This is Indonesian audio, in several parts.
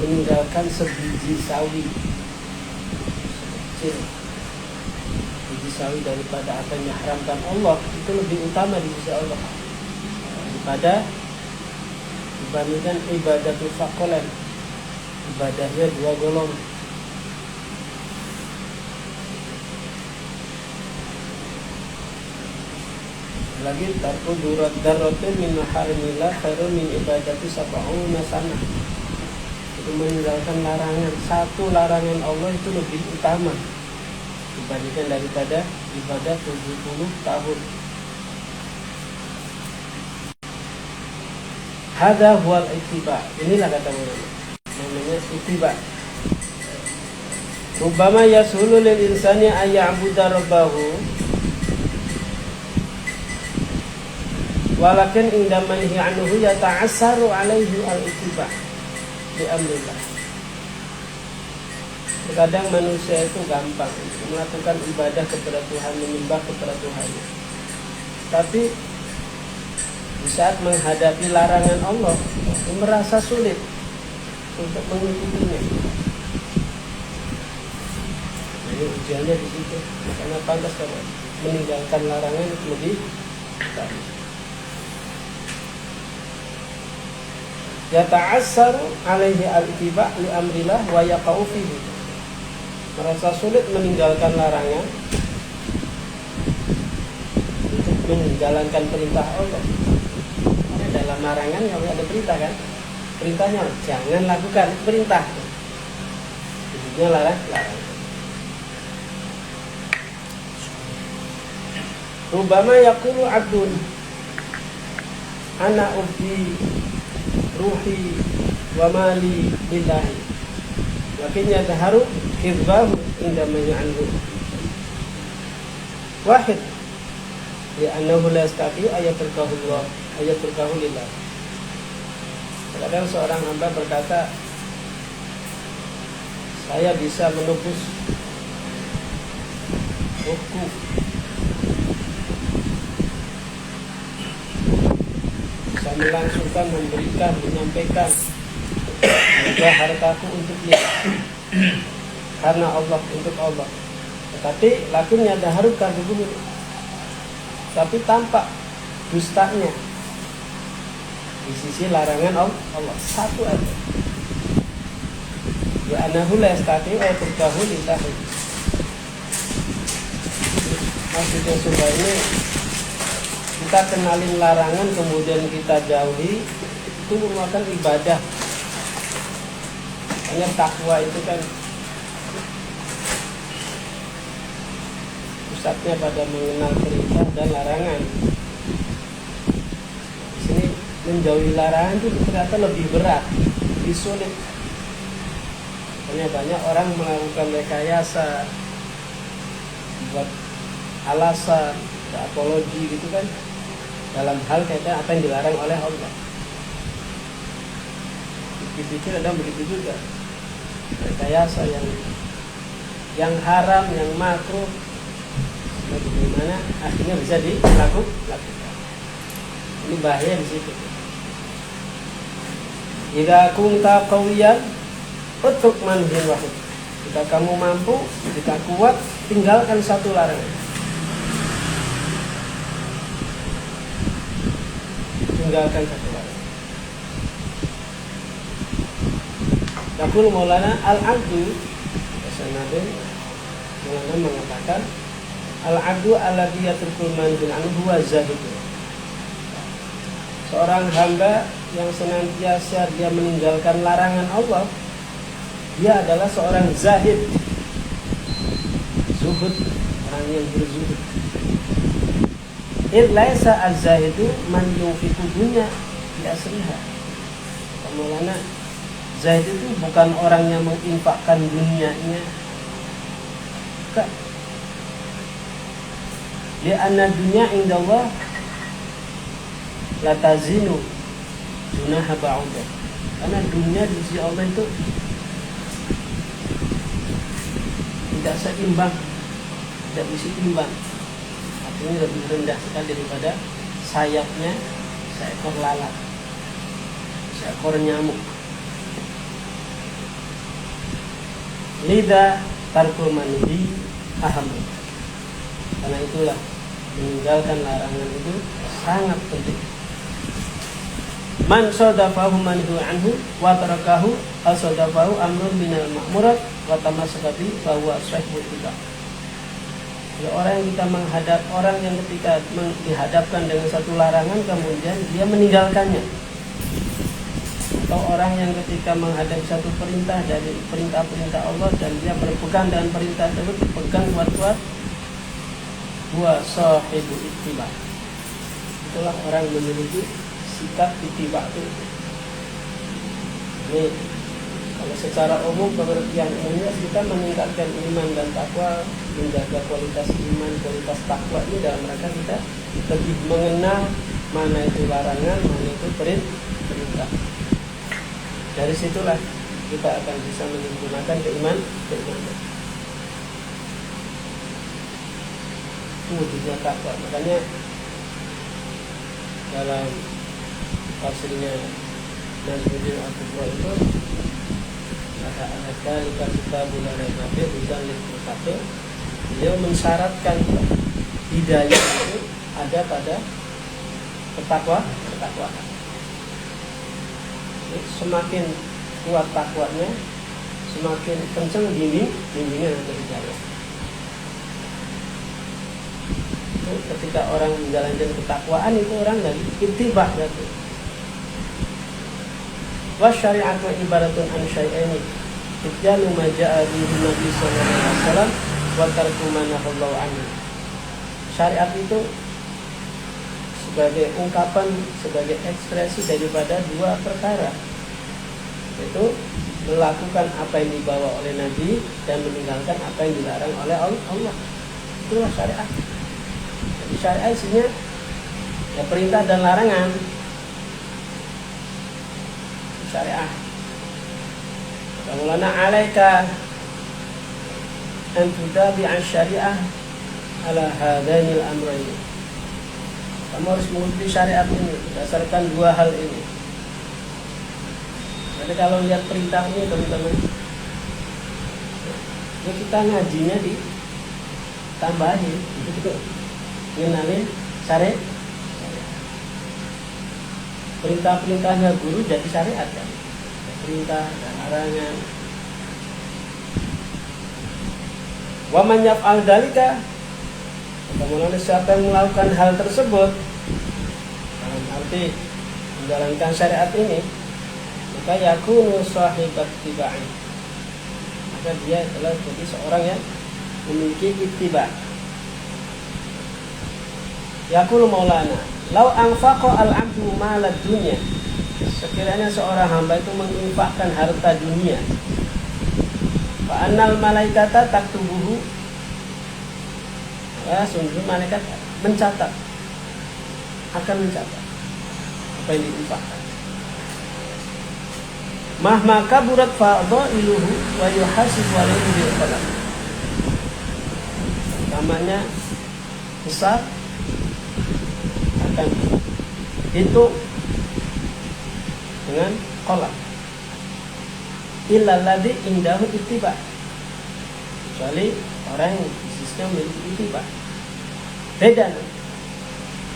meninggalkan sebiji sawi kecil, biji sawi daripada apa yang diharamkan Allah, itu lebih utama di sisi Allah daripada dibandingkan ibadatul faqolan, ibadahnya 2 golong. Lagi tarku darratun min maharimillah khairun min ibadati sab'una sanah. Itu meninggalkan larangan, 1 larangan Allah itu lebih utama dibandingkan daripada ibadah 70 tahun. Hadza huwal ittiba. Inilah kata ulama, namanya ittiba. Rubbama yasulu lil insani ay ya'budu rabbahu walakin inda manhi anhu yata'assaru alaihi al-ittiba bi amrillah. Terkadang manusia itu gampang melakukan ibadah kepada Tuhan, menyembah kepada Tuhan, tapi di saat menghadapi larangan Allah merasa sulit untuk mengikutinya. Jadi ujiannya di situ. Makanya pantas kalau meninggalkan larangan itu lebih baik. Yata'assaru alaihi al-ittiba' li amrillah wa yaqa'u fihi. Merasa sulit meninggalkan larangan untuk menjalankan perintah Allah. Karena dalam larangan kalau ada perintah kan, perintahnya jangan lakukan, perintah. Jadinya larang. Rubama yaqulu 'abdun ana ubdi ruhi wa mali lillahi lakin yadharu kidbahu inda may'anhu wahid li'annahu la yastati ayatul lillah. Kadang seorang hamba berkata, saya bisa menebus ruhku, melangsungkan, memberikan, menyampaikan juga hartaku untuk dia karena Allah, untuk Allah. Tetapi lakinnya daharu kadhubu, tapi tampak dustanya di sisi larangan Allah. Satu aja. Ya anahu la yastati wa turkahu lillahi. Maksudnya supaya ini kita kenalin larangan kemudian kita jauhi, itu merupakan ibadah. Hanya takwa itu kan pusatnya pada mengenal perintah dan larangan. Di sini menjauhi larangan itu ternyata lebih berat, lebih sulit. Karena banyak orang melakukan rekayasa, buat alasan, apologi gitu kan, dalam hal kaitan apa yang dilarang oleh Allah. Dipikir ada begitu juga, rekayasa yang haram, yang makruh, bagaimana akhirnya bisa dilakukan. Ini bahaya di situ. Jika kunta qawiyan utruk manhin wahid. Jika kamu mampu, jika kuat, tinggalkan satu larangan. Tinggalkan satu larangan. Yaqul Maulana al-'abdu, Nabi Maulana mengatakan al-'abdu alladhi yatrukul manhil anhu huwa zahid. Seorang hamba yang senantiasa dia meninggalkan larangan Allah, dia adalah seorang zahid, zuhud, orang yang berzuhud. Laisa az-zahidu man yunfiqu dunya bi asriha. Maulana, zahid itu bukan orang yang menginfakkan dunianya, bukan. Li'anna dunya indallah la tazinu junaha ba'udah. Karena dunia di sisi Allah itu tidak seimbang, tidak bisa imbang. Artinya lebih rendah sekali daripada sayapnya seekor lalat, seekor nyamuk. Lida tarkul manhi aham. Karena itulah meninggalkan larangan itu sangat penting. Man sadafahu manhu anhu wa tarakahu asadafahu amrun minal ma'murat wa tamassaka bi fa huwa sahihul ittiba'. Ya, orang yang ketika dihadapkan dengan satu larangan kemudian dia meninggalkannya, atau orang yang ketika menghadapi satu perintah dari perintah-perintah Allah dan dia berpegang dengan perintah tersebut, berpegang kuat-kuat, huwa sahibul ittiba'. Itulah orang memiliki sikap ittiba' itu. Ini kalau secara umum pengertian umumnya kita meningkatkan iman dan takwa, menjaga kualitas iman, kualitas takwa ini dalam rangka kita lebih mengenal mana itu larangan, mana itu perintah. Dari situlah kita akan bisa menyempurnakan keimanan. Itu wujudnya takwa. Makanya dalam tafsirnya Najmuddin Al-Kubra itu ada kita bulan Nabi bukan lihat. Beliau mensyaratkan hidayah itu ada pada ketakwaan. Semakin kuat takwanya, semakin kencang bimbingan untuk hidayah. Itu ketika orang menjalankan ketakwaan itu orang dari ittiba' gitu. Wa syari'atu ibaratun an syai'aini itjanu ma ja'a bihi Nabi sallallahu alaihi wasallam wa tarku ma nahallahu anhu. Syariat itu sebagai ungkapan, sebagai ekspresi daripada dua perkara, yaitu melakukan apa yang dibawa oleh Nabi dan meninggalkan apa yang dilarang oleh Allah. Itulah syariat. Jadi syariat isinya ya perintah dan larangan. Syariah. Kamulana alaika an tudabi'a syariah ala hadanil amrayn. Kamu harus mengikuti syariat ini berdasarkan dua hal ini. Jadi kalau lihat perintah ini teman-teman, ya kita ngajinya ditambahin, ngenalin syariat. Perintah-perintahnya guru jadi syariat kan? Perintah dan larangan. Wa man yaf'al dzalika, kemudian siapa yang melakukan hal tersebut dalam arti menjalankan syariat ini, maka yakunu sahibat ittiba', maka dia adalah jadi seorang yang memiliki ittiba'. Yaqulu Maulana, lau anfaqa al-'abdu malad dunya, sekiranya seorang hamba itu menginfakkan harta dunia, fa annal malaikata taktubuhu, sungguh malaikat mencatat, akan mencatat apa yang diinfakkan. Mahma kaburat fadailuhu wa yuhasibu alaihi bil qalam. Namanya besar akan hitung dengan qalam. Illa alladzi indahu ittiba', kecuali orang yang bisnisnya memiliki ittiba'. Beda.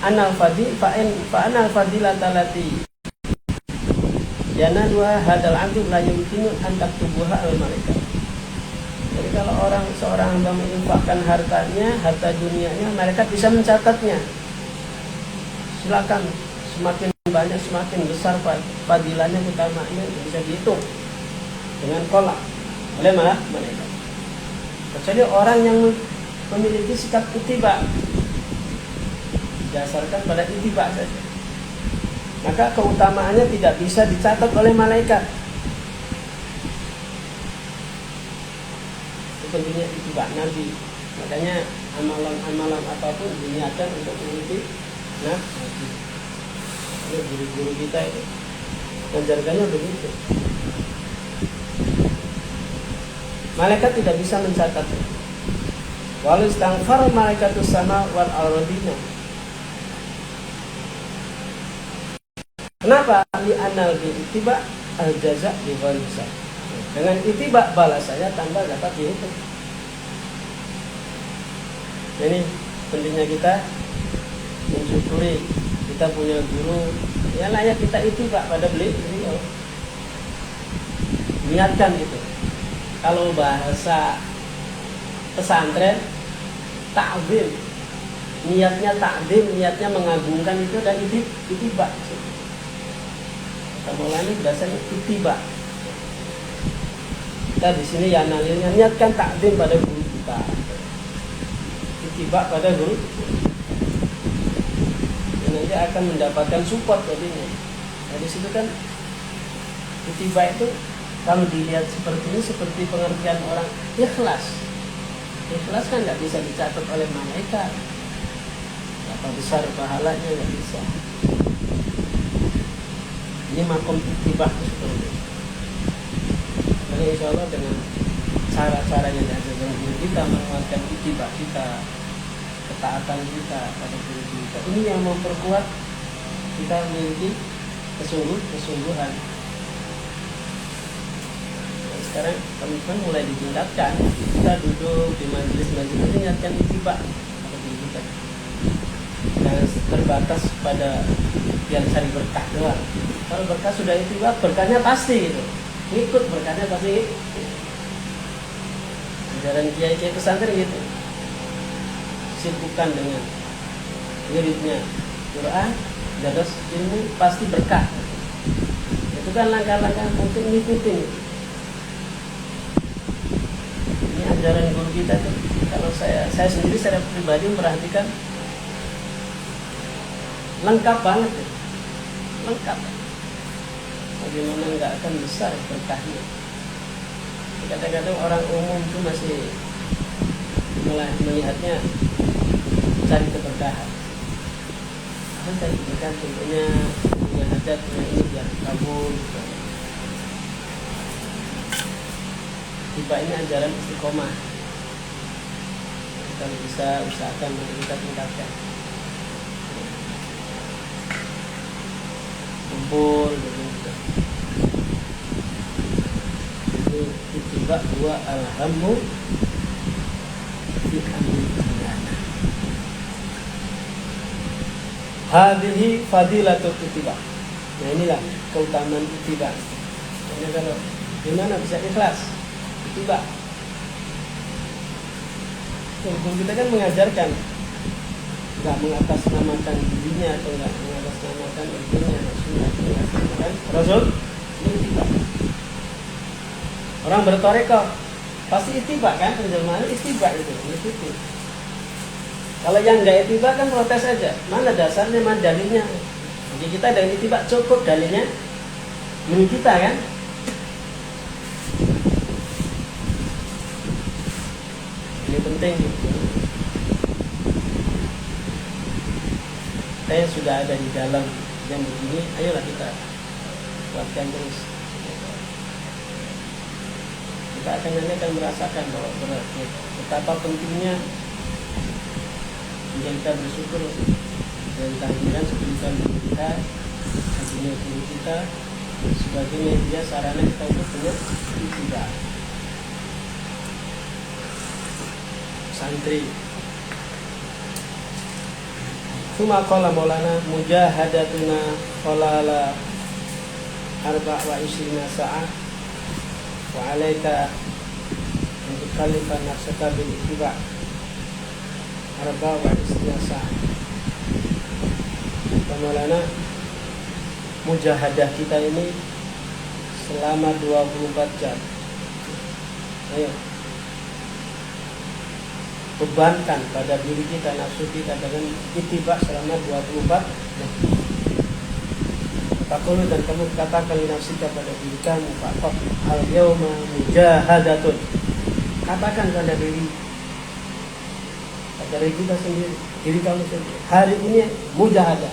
Anal fadil fa'anal fadilata lati yana dua hadal abdu la yumkinu an taktubuha al malaikat. Jadi kalau seorang hamba menginfakkan hartanya, harta dunianya, mereka bisa mencatatnya. Silakan, semakin banyak semakin besar fadilahnya, utamanya bisa dihitung dengan kolak oleh malaikat. Kecuali orang yang memiliki sikap ittiba', didasarkan pada ittiba' saja, maka keutamaannya tidak bisa dicatat oleh malaikat. Itu pentingnya ittiba' Nabi. Makanya amalan apapun diniatkan untuk mengikuti Nabi. Ini guru-guru kita itu menjalankannya begitu. Malaikat tidak bisa mencatatnya. Wal istighfar malaikatus sama wal ardina. Kenapa? Li anal bi ittiba' al jaza' bi ghairi hisab. Dengan ittiba balasannya tanpa dapat dihitung. Ini pentingnya kita mensyukuri kita punya guru yang layak kita ittiba pada beliau. Niatkan itu. Kalau bahasa pesantren ta'zim, niatnya ta'zim, niatnya mengagungkan itu dan ittiba. Maulana bahasanya ittiba. Kita di sini ya nalirnya niatkan ta'zim pada guru kita, ittiba pada guru. Dan nanti akan mendapatkan support jadinya. Nah di situ kan ittiba itu kalau dilihat seperti ini seperti pengertian orang ikhlas. Ikhlas kan nggak bisa dicatat oleh malaikat. Apa besar pahalanya nggak bisa. Ini makom ittiba itu seperti itu. Jadi insya Allah dengan cara-cara yang diajarkan guru kita menguatkan ittiba kita, ketaatan kita pada guru kita. Ini yang memperkuat kita memiliki kesungguhan. Sekarang komitmen mulai ditingkatkan. Kita duduk di majelis-majelis ingatkan ittiba pada diri kita. Jangan terbatas pada yang cari berkah doang. Kalau berkah sudah ittiba, berkahnya pasti gitu. Ngikut berkahnya pasti. Ajaran kiai-kiai pesantren gitu. Sibukkan dengan wiridnya Quran, dados ilmu pasti berkah. Itu kan langkah-langkah mungkin ngikutin. Ajaran guru kita tuh, kalau saya sendiri secara pribadi merhatikan lengkap banget ya. Lengkap. Bagaimana nggak akan besar berkahnya. Kadang-kadang orang umum tuh masih melihatnya cari keberkahan. Cari keberkahan tentunya punya hajat, punya ini biar kabul gitu. Tiba ini ajaran istiqomah. Kita bisa usahakan untuk kita tingkatkan. Kumpul begitu. Ini ittiba dua alhammu fi amrina. Hadhihi fadilatul ittiba. Nah inilah keutamaan ittiba. Ini kalau gimana bisa ikhlas? Ittiba. Guru kita kan mengajarkan nggak mengatasnamakan dirinya atau nggak mengatasnamakan ilmunya, mengatasnamakan Rasul. Ini ittiba. Orang bertoreko pasti ittiba kan, penjelmaan ittiba itu. Kalau yang nggak ittiba kan protes aja. Mana dasarnya, mana dalilnya? Jadi kita dengan ittiba cukup dalilnya menurut kita kan. Ini penting. Saya sudah ada di dalam jam begini, ayolah kita kuatkan terus. Kita akan merasakan bahwa betapa pentingnya kita bersyukur dan kehadiran sebelumkan diri kita, hasilnya guru kita sebagai media sarana kita untuk ittiba. Santri. Suma qala Maulana mujahadatuna qalala arba' wa ishrina sa'ah wa 'alaika untuk kalifa nafsaka bil ittiba' arba' wa ishrina sa'ah. Maulana mujahadah kita ini selama 24 jam. Ayo bebankan pada diri kita, nafsu kita dengan ittiba selama 24 jam. Takul dan kamu katakan nafsika pada diri kamu, faqat al yauma mujahadatun. Katakan pada diri kita sendiri, diri kamu sendiri. Hari ini mujahadah.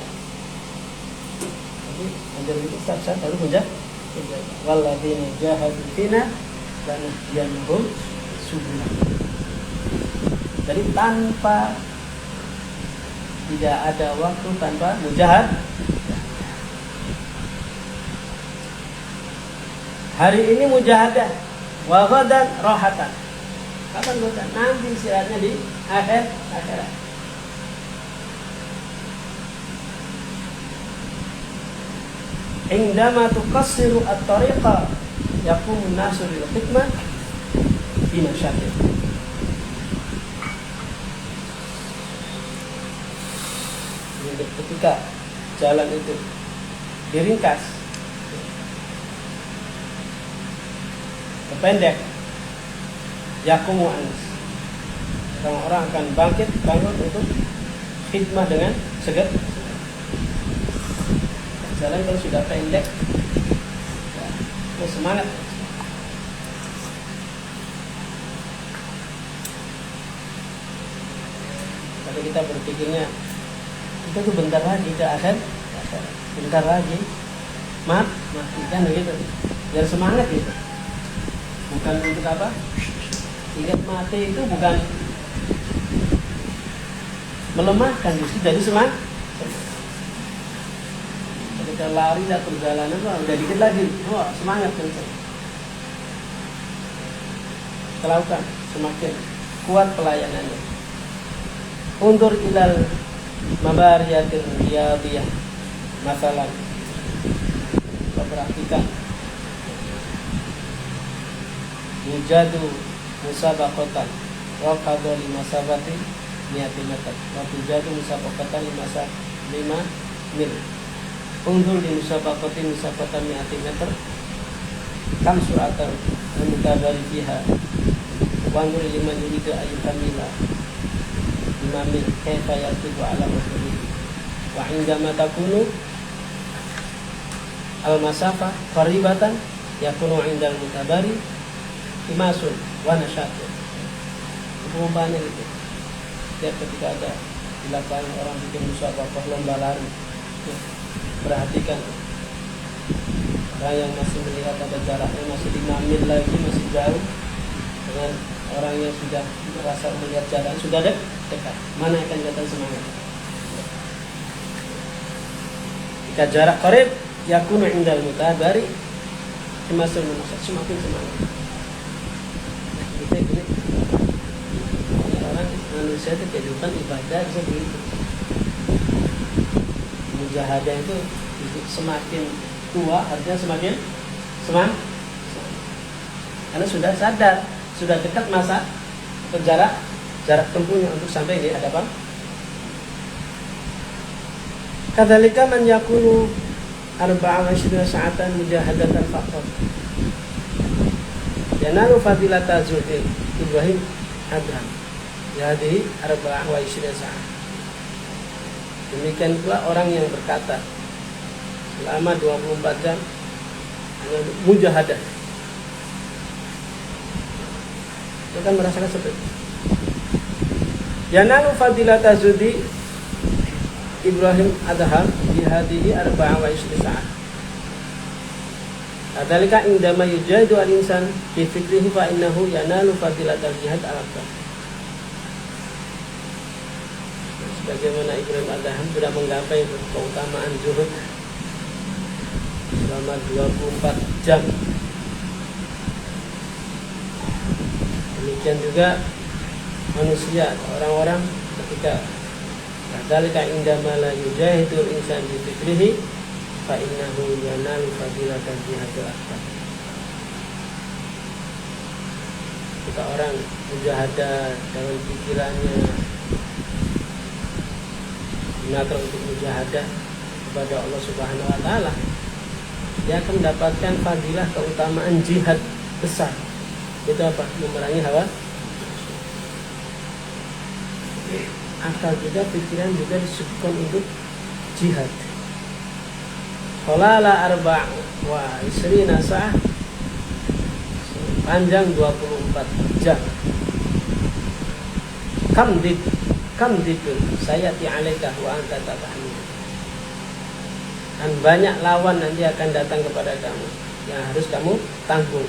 Jadi ada itu saat harus mujahadah. Walladzina jahadu fina lanahdiyannahum subulana. Jadi tanpa tidak ada waktu tanpa mujahad. Hari ini mujahadah. wa ghadan rahatan. Kapan ghadan? Nanti istirahatnya di akhirat. Indama tuqassiru at-tariqa yaqumu an-nasu lil khidmah bi nashatin. Ketika jalan itu diringkas, pendek, yaqumu an-nas, orang-orang akan bangun untuk khidmah dengan seger. Jalan kalau sudah pendek, ya, semangat. Tapi kita berpikirnya kita tuh bentar lagi ke akhir, bentar lagi mati kan begitu. Biar semangat gitu. Bukan untuk apa? Ingat mati itu bukan melemahkan, justru jadi semangat. Ketika lari dan perjalanan udah dikit lagi, semangat kan. Lakukan semakin kuat pelayanannya. Undur ilal mabariyatir riyadiyah masalah. Perhatikan yujadu musabaqatan wa qadali masabati niati meter wa yujadu musabaqatan 5 mil. Undur di musabaqatan niati meter kam suratan al-mutabari fiha wa andur liman yuridu ayyukamila 5 mil kaifa yatibu ala masri wa indama takunu al-masafa qaribatan yakunu indal mutabari imasun wa nasyatun. Perumpamannya itu. Setiap ketika ada di lapangan orang bikin musabaqah lomba lari, perhatikan orang yang masih melihat ada jaraknya masih 5 mil lagi, masih jauh, dengan orang yang sudah merasa melihat jarak sudah dekat. Mana akan datang semangat? Jika jarak qarib yakunu indal mutabari imasun wa nasyatun, semakin semangat. Gini. Orang manusia itu kehidupan ibadah bisa begitu. Mujahadah itu semakin tua artinya semakin semangat. Karena sudah sadar, sudah dekat masa jarak tempuhnya untuk sampai di hadapan. Kadzalika man yakunu 24 sa'atan mujahadatan faqat yanalu fadilata Zulkifli Ibrahim Adham jadi 24 sa'at. Demikian pula orang yang berkata selama 24 jam hanya mujahadah, itu kan merasakan seperti itu. Yanalu fadilata Zulkifli Ibrahim Adham bihadihi 24 sa'at. Kadzalika indama yujahidu al-insan fi fikrihi fa innahu yanalu fadilatal jihad al-akbar. Sebagaimana Ibrahim Adham sudah menggapai keutamaan zuhud selama 24 jam. Demikian juga manusia, orang-orang ketika kadzalika indama la yujahidul insan bi fikrihi fa innahu yanalu fadilatan jihadil akbar. Jika orang mujahadah dalam pikirannya, gunakan untuk mujahadah kepada Allah Subhanahu wa taala, dia akan mendapatkan fadilah keutamaan jihad besar. Itu apa? Memerangi hawa. Akal juga, pikiran juga disebutkan untuk jihad. Qalala 24 sa'ah, panjang 24 jam. Kam dikun sayati alaika wa anta tatahmil. Dan banyak lawan nanti akan datang kepada kamu yang harus kamu tanggung.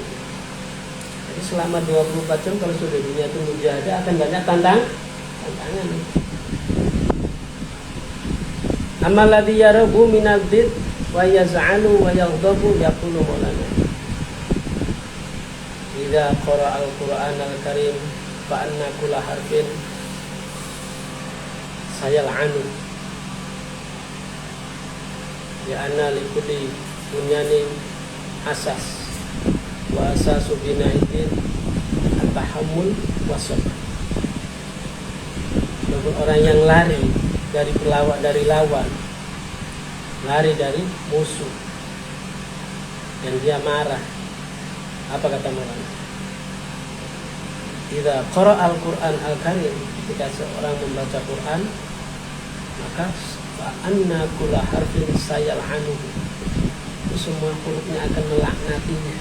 Jadi selama 24 jam kalau sudah dunia itu mujahadah akan banyak tantangan. Amal ladzi yarabu minal bid wa yaz'alu wa yaghdabu yaqulu maulana. idza qara'a al-Qur'an al-Karim fa anna kulla harfin sayal'anu ya anna likulli bunyanin asas wa asasu binaitin at-tahammul was-sabr. Orang yang lari dari lawan, lari dari musuh, dan dia marah, apa kata Maulana? Idza qara'a al-Qur'an al-Karim, ketika seorang membaca Quran, maka anna kulla harfin sayal'anuhu, itu semua hurufnya akan melaknatinya.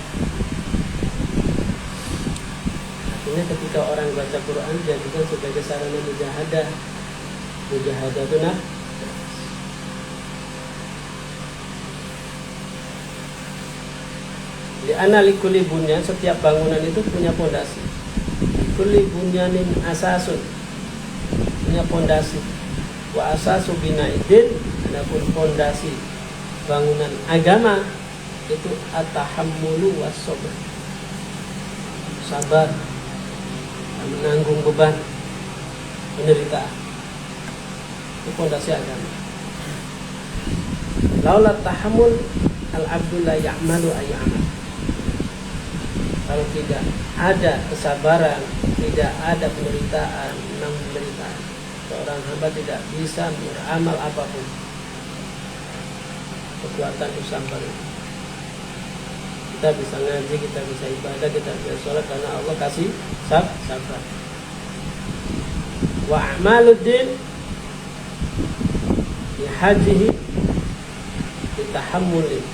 Artinya ketika orang baca Quran dijadikan sebagai sarana mujahadah. Mujahadah itu nah, di analikuli bunyan, setiap bangunan itu punya pondasi. Kuli bunyanin asasun, punya pondasi. Wa asasu binaitin, adapun pondasi bangunan agama itu at-tahammulu was-sabr, sabar, menanggung beban penderitaan. Itu pondasi agama. Laula tahammul al-abdu la ya'malu ayy'amal. Kalau tidak ada kesabaran, tidak ada penderitaan, seorang hamba tidak bisa beramal apapun. Kekuatan itu sabar. Kita bisa ngaji, kita bisa ibadah, kita bisa sholat karena Allah kasih sabar. Wa a'maluddin bihajihi bitahammulin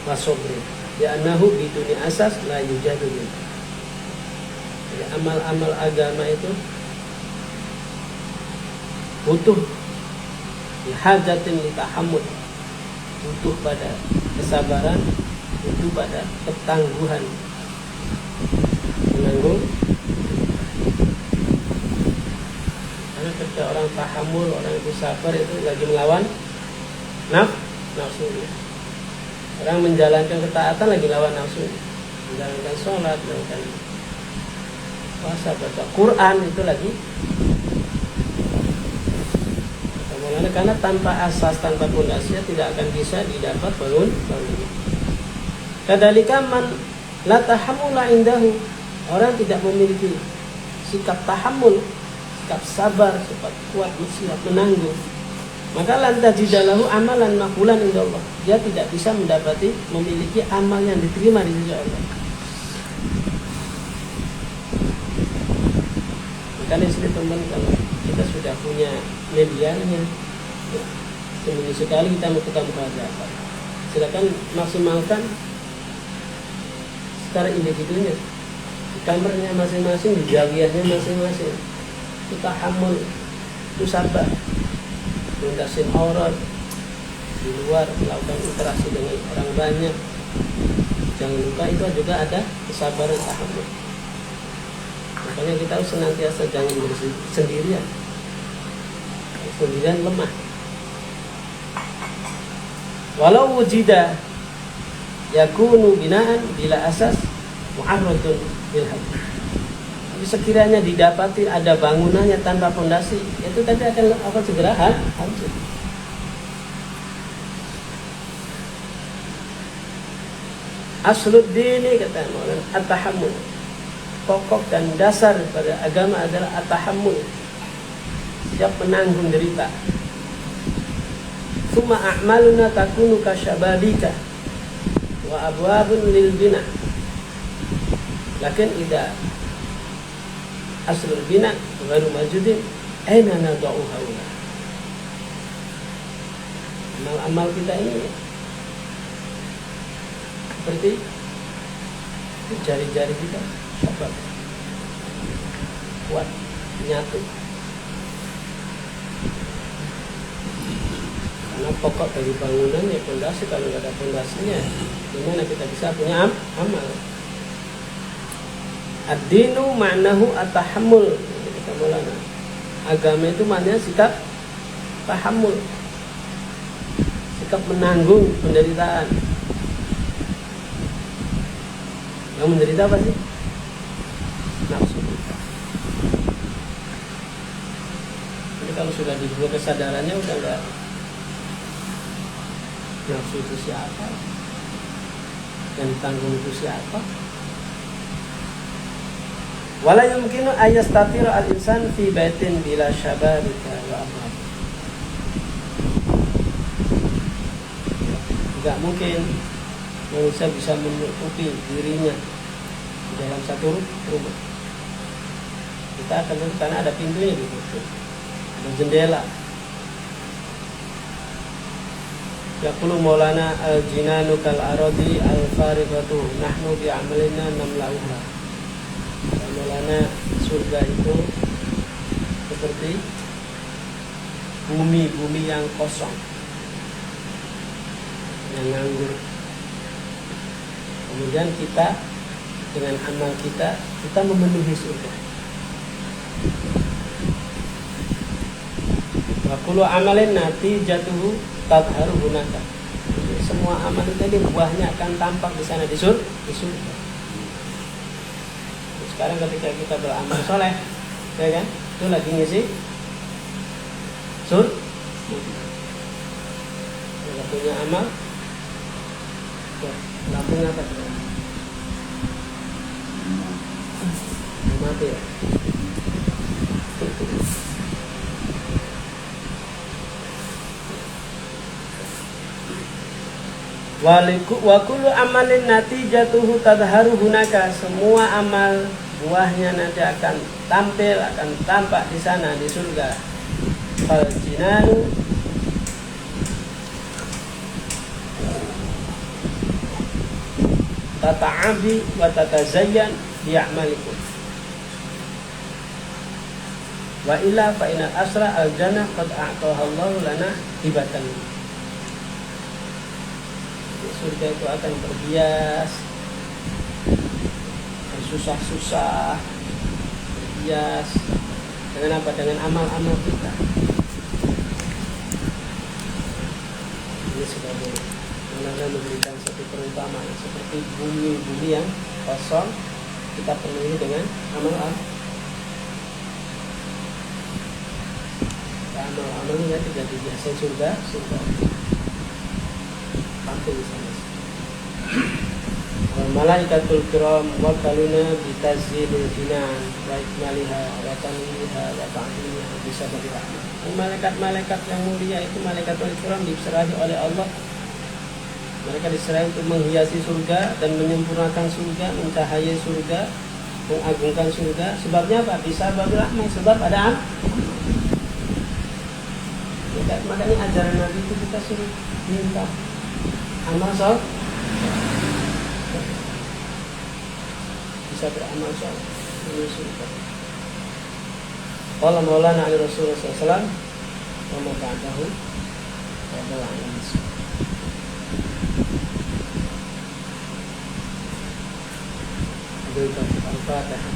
wa sabrin li'annahu biduni asas la yujadu. Jadi amal-amal agama itu butuh bihajatin litahammul, butuh pada kesabaran, butuh pada ketangguhan menanggung. Karena ketika orang tahammul, orang itu sabar, itu lagi melawan nafsunya. Orang menjalankan ketaatan lagi lawan nafsunya, menjalankan sholat, menjalankan puasa, baca Quran, itu lagi. Karena tanpa asas, tanpa pondasinya tidak akan bisa didapat bangun. Kadzalika man la tahammula indahu, orang tidak memiliki sikap tahammul, sikap sabar, sikap kuat, siap menanggung, maka lantajidalahu amalan maqbulan indallah, dia tidak bisa memiliki amal yang diterima di sisi Allah. Makanya teman, kalau kita sudah punya medianya, seminggu sekali kita melakukan muhadzabah, silakan maksimalkan secara individunya, di kamarnya masing-masing, di zawiyahnya masing-masing. Itu tahammul, itu sabar, mendasin aurat di luar, melakukan interaksi dengan orang banyak. Jangan lupa itu juga ada kesabaran, tahammul. Makanya kita harus senantiasa jangan sendirian. Sendirian lemah. Walau wujida yakunu binaan bila asas mu'arradun bil hadith. Tapi sekiranya didapati ada bangunannya tanpa fondasi, itu tadi akan segera hancur. Asluddini, kata Maulana, at-tahammul. Pokok dan dasar pada agama adalah at-tahammul, siap menanggung derita. Summa a'maluna takunu kasyababika wa abwabun lil bina. Lakin idza aslul bina ghairu majudin aina nadau haula. Amal-amal kita ini seperti jari-jari kita, sabar, kuat, nyatu. Karena pokok dari bangunan ya fondasi. Kalau nggak ada fondasinya, gimana kita bisa punya amal? Ad-dinu ma'nahu at-tahammul. Kata Maulana, agama itu maknanya sikap tahammul, sikap menanggung penderitaan. Yang menderita apa sih? Nafsu kita. Jadi kalau sudah dibuat kesadarannya udah enggak, nafsu itu siapa? Yang ditanggung itu siapa? Wala yumkinu ayastatira al-insan fi baitin bila syababika wa amrad. Enggak mungkin manusia bisa menutupi dirinya di dalam satu rumah. Kita akan tentu karena ada pintunya ditutup, ada jendela. Yaqulu Maulana al-jinanu kal aradi al-faribatu nahnu bi'amalina namla'uha. Maulana, surga itu seperti bumi yang kosong, yang nganggur. Kemudian kita dengan amal kita memenuhi surga. Wa kullu amalin natijatuhu tadharu hunaka. Semua amal itu buahnya akan tampak di sana di surga. Sekarang ketika kita beramal soleh, ya kan, itu lagi ngisi surga. Kalau punya amal, lampu apa? Mati ya. Wa kullu amalin natijatuhu tadharu hunaka. Semua amal buahnya nanti akan tampil, akan tampak di sana di surga. Fal jinanu tata'abi wa tatazayyan bi'amalikum. Wa illa fa inal asra al jannah qad a'taha Allahu lana hibatan. Surga itu akan berhias, susah-susah, berhias dengan apa? Dengan amal-amal kita. Ini sudah memberikan satu perumpamaan seperti bumi yang kosong, kita penuhi dengan amal-amal. Amal-amalnya tidak biasa surga tampil di sana. Malaikatul kiram wakaluna bitazilil jinan wa ikmaliha wa tanwiha wa ta'zimiha bisabab rahmah. Malaikat-malaikat yang mulia itu malaikatul kiram diserahi oleh Allah. Mereka diserahi untuk menghiasi surga dan menyempurnakan surga, mencahayai surga, mengagungkan surga. Sebabnya apa? Bisabab rahmah, sebab ada makanya ajaran Nabi itu kita suruh minta amal soleh, bisa beramal soleh menuju surga. Qala Maulana Ali Rasulullah SAW, wa ma ba'dahu adalah amal. Al-Fatihah.